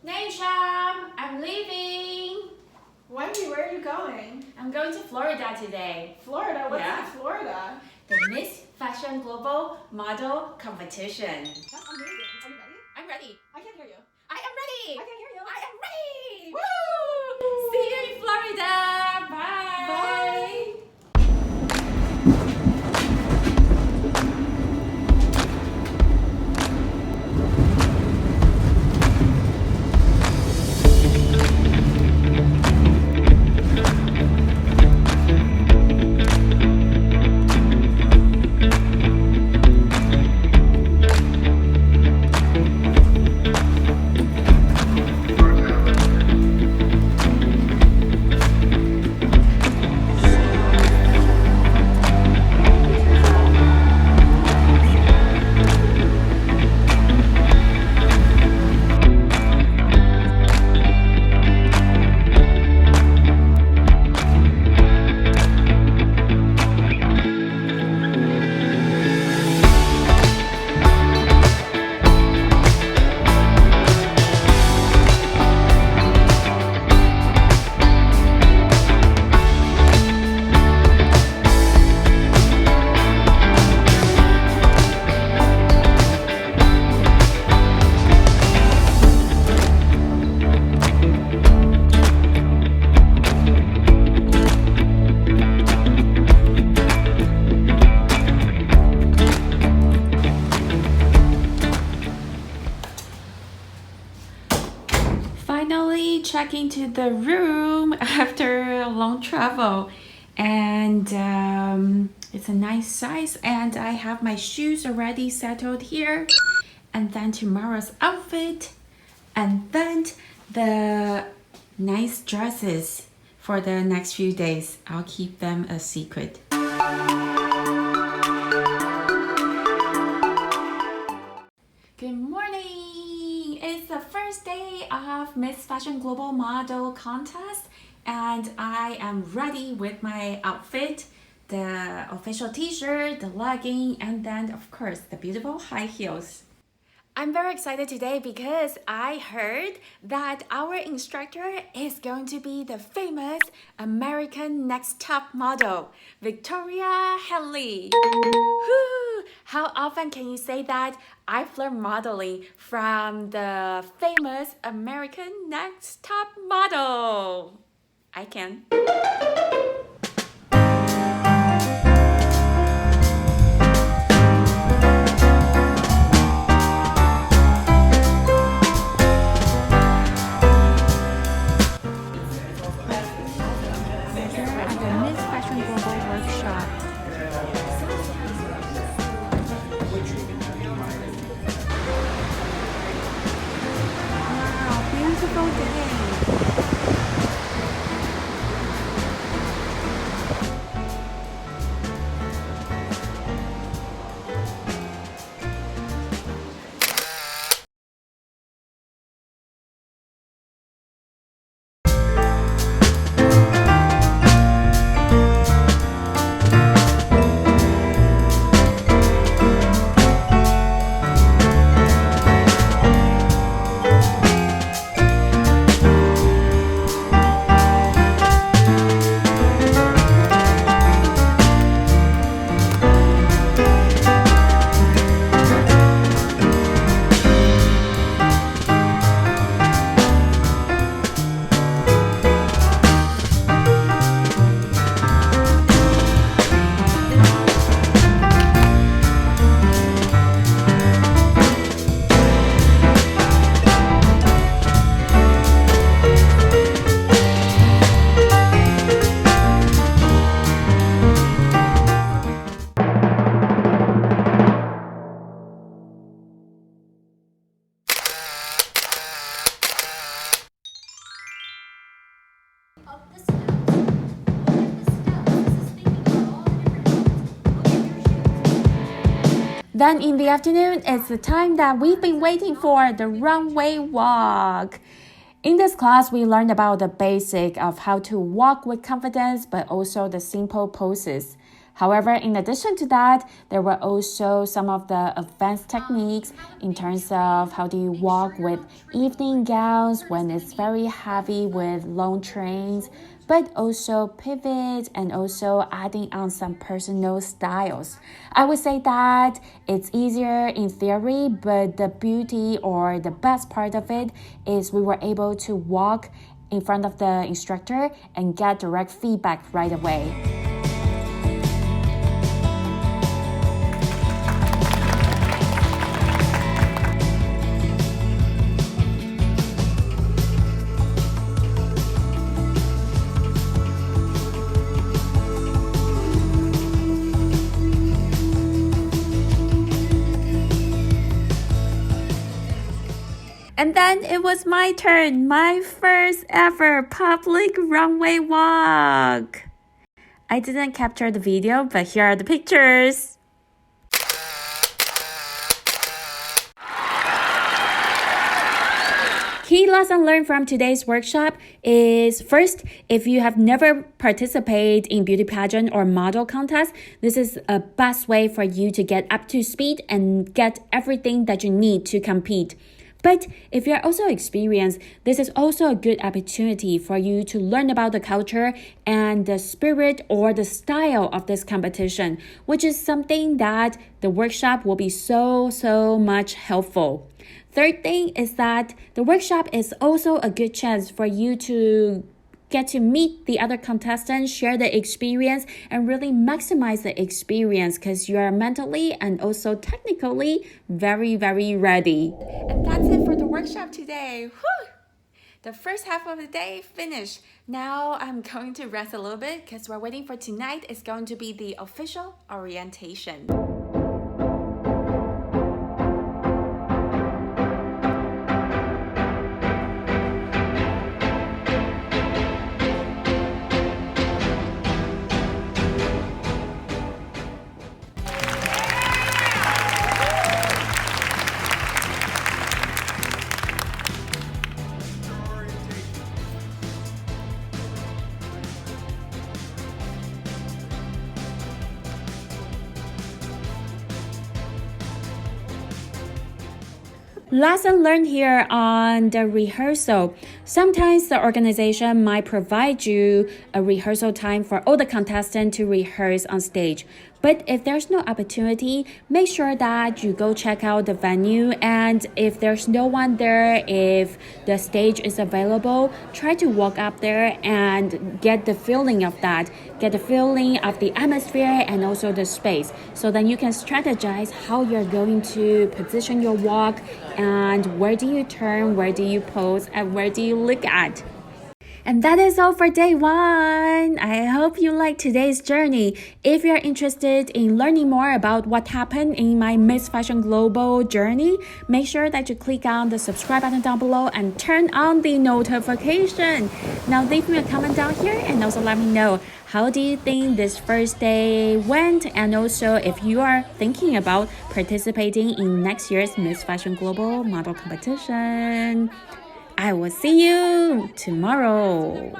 Nation, I'm leaving. Wendy, where are you going? I'm going to Florida today. Florida? What's Yeah. in Florida? The Miss Fashion Global Model Competition. That's amazing. Are you ready? I'm ready. I can't hear you. I am ready. I can't hear you. I am ready. Woo! See you in Florida. Bye. Bye. Finally checking to the room after a long travel, and it's a nice size, and I have my shoes already settled here, and then tomorrow's outfit, and then the nice dresses for the next few days. I'll keep them a secret. Good morning! It's the first day of Miss Fashion Global Model Contest, and I am ready with my outfit, the official t-shirt, the legging, and then of course the beautiful high heels. I'm very excited today because I heard that our instructor is going to be the famous American Next Top model, Victoria Henley. Whew. How often can you say that I've learned modeling from the famous American Next Top model? I can. At the Miss Fashion Global Workshop. Wow, beautiful day. Then in the afternoon, it's the time that we've been waiting for, the runway walk. In this class, we learned about the basic of how to walk with confidence, but also the simple poses. However, in addition to that, there were also some of the advanced techniques in terms of how do you walk with evening gowns when it's very heavy with long trains, but also pivot and also adding on some personal styles. I would say that it's easier in theory, but the beauty or the best part of it is we were able to walk in front of the instructor and get direct feedback right away. And then it was my turn, my first ever public runway walk. I didn't capture the video, but here are the pictures. Key lesson learned from today's workshop is first, if you have never participated in beauty pageant or model contest, this is a best way for you to get up to speed and get everything that you need to compete. But if you're also experienced, this is also a good opportunity for you to learn about the culture and the spirit or the style of this competition, which is something that the workshop will be so much helpful. Third thing is that the workshop is also a good chance for you to get to meet the other contestants, share the experience, and really maximize the experience because you are mentally and also technically very ready. And that's it for the workshop today. Whew! The first half of the day finished. Now I'm going to rest a little bit because we're waiting for tonight. It's going to be the official orientation. Lesson learned here on the rehearsal. Sometimes the organization might provide you a rehearsal time for all the contestants to rehearse on stage. But if there's no opportunity, make sure that you go check out the venue, and if there's no one there, if the stage is available, try to walk up there and get the feeling of that. Get the feeling of the atmosphere and also the space. So then you can strategize how you're going to position your walk and where do you turn, where do you pose, and where do you look at. And that is all for day one. I hope you liked today's journey. If you're interested in learning more about what happened in my Miss Fashion Global journey, make sure that you click on the subscribe button down below and turn on the notification. Now leave me a comment down here and also let me know, how do you think this first day went? And also if you are thinking about participating in next year's Miss Fashion Global model competition. I will see you tomorrow.